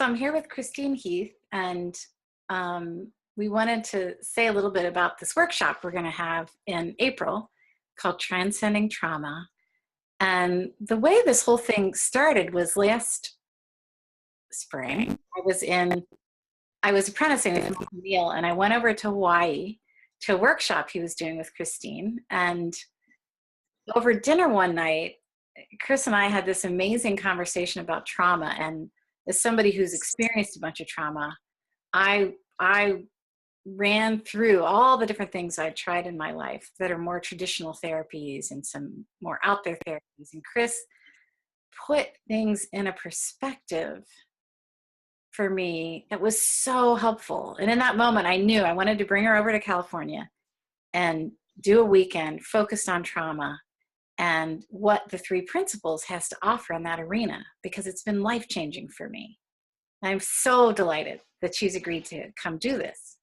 So I'm here with Christine Heath, and we wanted to say a little bit about this workshop we're going to have in April called Transcending Trauma. And the way this whole thing started was last spring. I was apprenticing with Michael Neal, and I went over to Hawaii to a workshop he was doing with Christine. And over dinner one night, Chris and I had this amazing conversation about trauma. And as somebody who's experienced a bunch of trauma, I ran through all the different things I'd tried in my life that are more traditional therapies and some more out there therapies. And Chris put things in a perspective for me that was so helpful. And in that moment, I knew I wanted to bring her over to California and do a weekend focused on trauma and what the three principles has to offer in that arena, because it's been life-changing for me. I'm so delighted that she's agreed to come do this.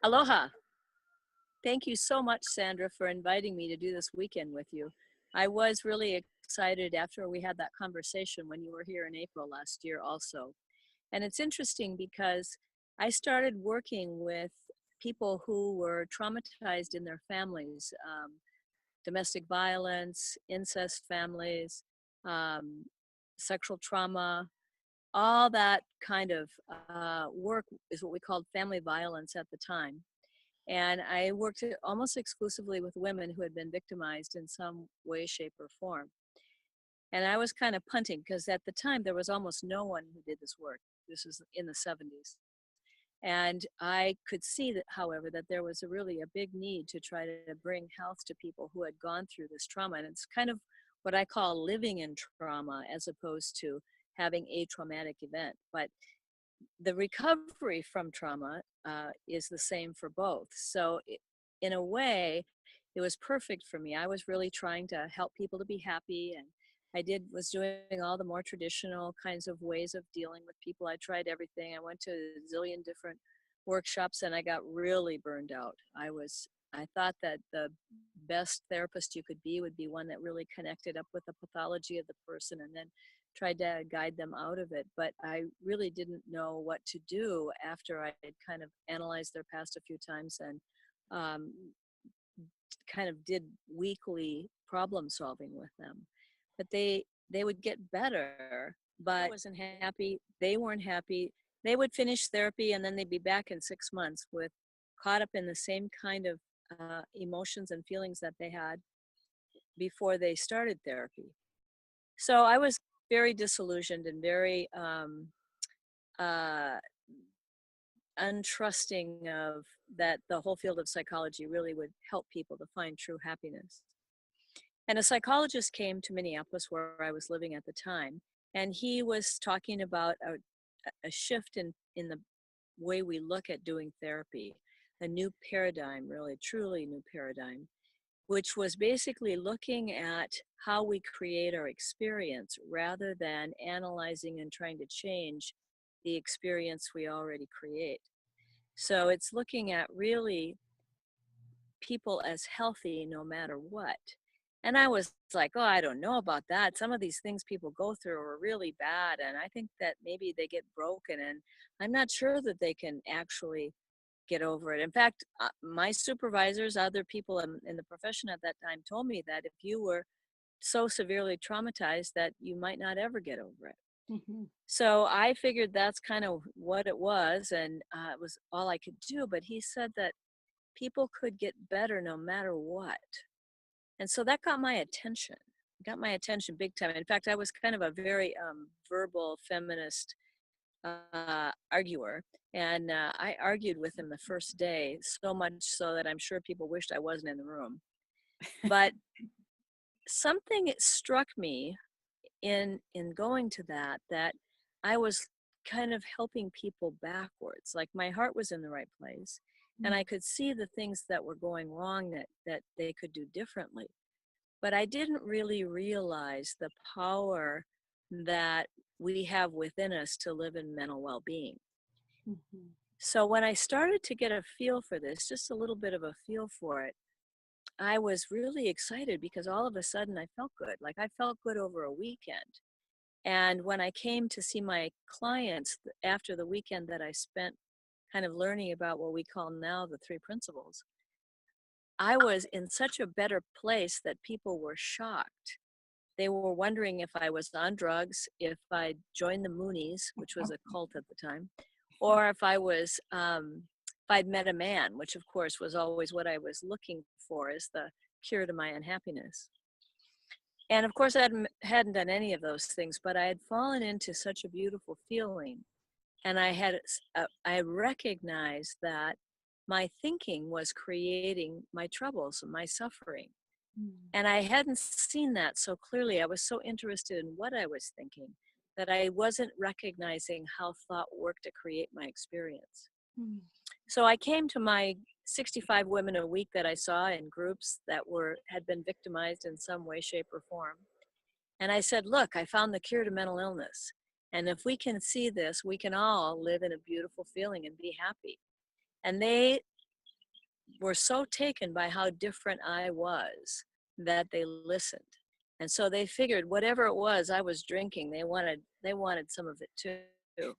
Aloha. Thank you so much, Sandra, for inviting me to do this weekend with you. I was really excited after we had that conversation when you were here in April last year also. And it's interesting because I started working with people who were traumatized in their families, domestic violence, incest families, sexual trauma, all that kind of work is what we called family violence at the time. And I worked almost exclusively with women who had been victimized in some way, shape, or form. And I was kind of punting because at the time there was almost no one who did this work. This was in the 70s. And I could see that, however, that there was really a big need to try to bring health to people who had gone through this trauma. And it's kind of what I call living in trauma as opposed to having a traumatic event. But the recovery from trauma is the same for both. So in a way, it was perfect for me. I was really trying to help people to be happy, and was doing all the more traditional kinds of ways of dealing with people. I tried everything. I went to a zillion different workshops, and I got really burned out. I thought that the best therapist you could be would be one that really connected up with the pathology of the person and then tried to guide them out of it. But I really didn't know what to do after I had kind of analyzed their past a few times and kind of did weekly problem solving with them. But they would get better, but I wasn't happy. They weren't happy. They would finish therapy and then they'd be back in 6 months with caught up in the same kind of emotions and feelings that they had before they started therapy. So I was very disillusioned and very untrusting of that the whole field of psychology really would help people to find true happiness. And a psychologist came to Minneapolis, where I was living at the time, and he was talking about a shift in the way we look at doing therapy, a new paradigm, really, truly new paradigm, which was basically looking at how we create our experience rather than analyzing and trying to change the experience we already create. So it's looking at really people as healthy no matter what. And I was like, oh, I don't know about that. Some of these things people go through are really bad. And I think that maybe they get broken. And I'm not sure that they can actually get over it. In fact, my supervisors, other people in the profession at that time told me that if you were so severely traumatized that you might not ever get over it. Mm-hmm. So I figured that's kind of what it was. And it was all I could do. But he said that people could get better no matter what. And so that got my attention big time. In fact, I was kind of a very verbal feminist arguer. And I argued with him the first day, so much so that I'm sure people wished I wasn't in the room. But something struck me in going to that I was kind of helping people backwards. Like my heart was in the right place. And I could see the things that were going wrong that they could do differently. But I didn't really realize the power that we have within us to live in mental well-being. Mm-hmm. So when I started to get a feel for this, just a little bit of a feel for it, I was really excited because all of a sudden I felt good. Like I felt good over a weekend. And when I came to see my clients after the weekend that I spent kind of learning about what we call now the three principles, I was in such a better place that people were shocked. They were wondering if I was on drugs, if I joined the Moonies, which was a cult at the time, or if I'd met a man, which of course was always what I was looking for as the cure to my unhappiness. And of course, hadn't done any of those things, but I had fallen into such a beautiful feeling. And I recognized that my thinking was creating my troubles and my suffering. Mm. And I hadn't seen that so clearly. I was so interested in what I was thinking that I wasn't recognizing how thought worked to create my experience. Mm. So I came to my 65 women a week that I saw in groups that had been victimized in some way, shape, or form. And I said, look, I found the cure to mental illness. And if we can see this, we can all live in a beautiful feeling and be happy. And they were so taken by how different I was that they listened. And so they figured whatever it was I was drinking, they wanted some of it too.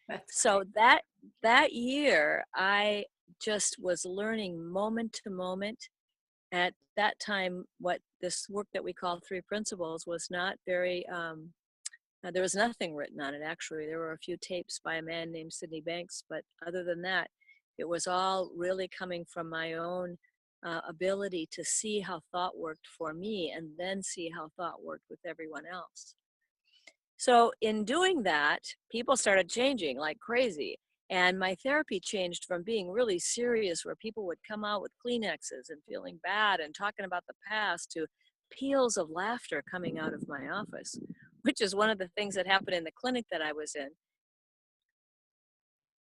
That's So that year I just was learning moment to moment. At that time, what this work that we call three principles was not very there was nothing written on it, actually. There were a few tapes by a man named Sidney Banks, but other than that, it was all really coming from my own ability to see how thought worked for me and then see how thought worked with everyone else. So, in doing that, people started changing like crazy. And my therapy changed from being really serious, where people would come out with Kleenexes and feeling bad and talking about the past, to peals of laughter coming out of my office, which is one of the things that happened in the clinic that I was in,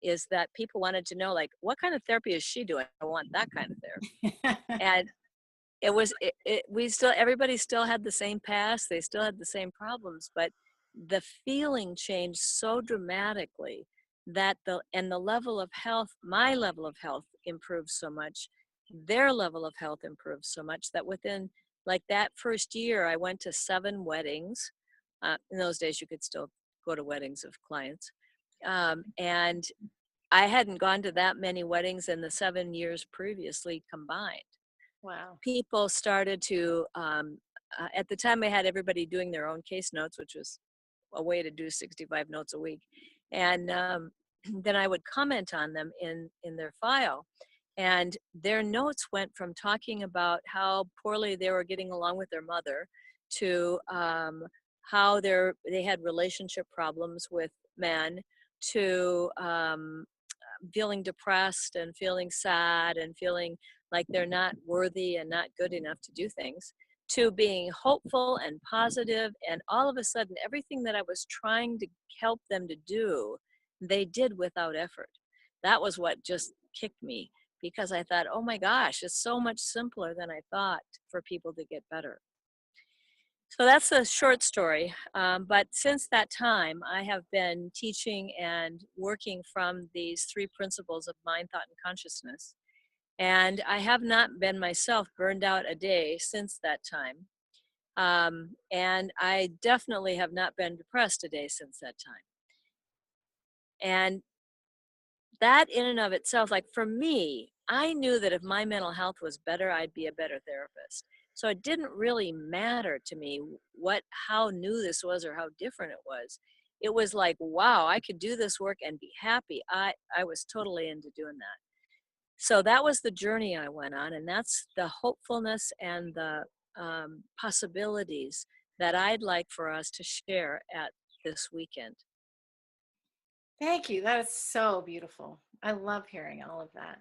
is that people wanted to know, like, what kind of therapy is she doing? I want that kind of therapy. great. And we still, everybody still had the same past, they still had the same problems, but the feeling changed so dramatically that the level of health, my level of health improved so much, their level of health improved so much, that within like that first year I went to 7 weddings. In those days you could still go to weddings of clients, and I hadn't gone to that many weddings in the 7 years previously combined. Wow. People started to at the time I had everybody doing their own case notes, which was a way to do 65 notes a week. And then I would comment on them in their file. And their notes went from talking about how poorly they were getting along with their mother to how they had relationship problems with men, to feeling depressed and feeling sad and feeling like they're not worthy and not good enough to do things, to being hopeful and positive. And all of a sudden, everything that I was trying to help them to do, they did without effort. That was what just kicked me, because I thought, oh my gosh, it's so much simpler than I thought for people to get better. So that's a short story. But since that time, I have been teaching and working from these three principles of mind, thought, and consciousness. And I have not been myself burned out a day since that time. And I definitely have not been depressed a day since that time. And that in and of itself, like for me, I knew that if my mental health was better, I'd be a better therapist. So it didn't really matter to me how new this was or how different it was. It was like, wow, I could do this work and be happy. I was totally into doing that. So that was the journey I went on, and that's the hopefulness and the possibilities that I'd like for us to share at this weekend. Thank you. That is so beautiful. I love hearing all of that.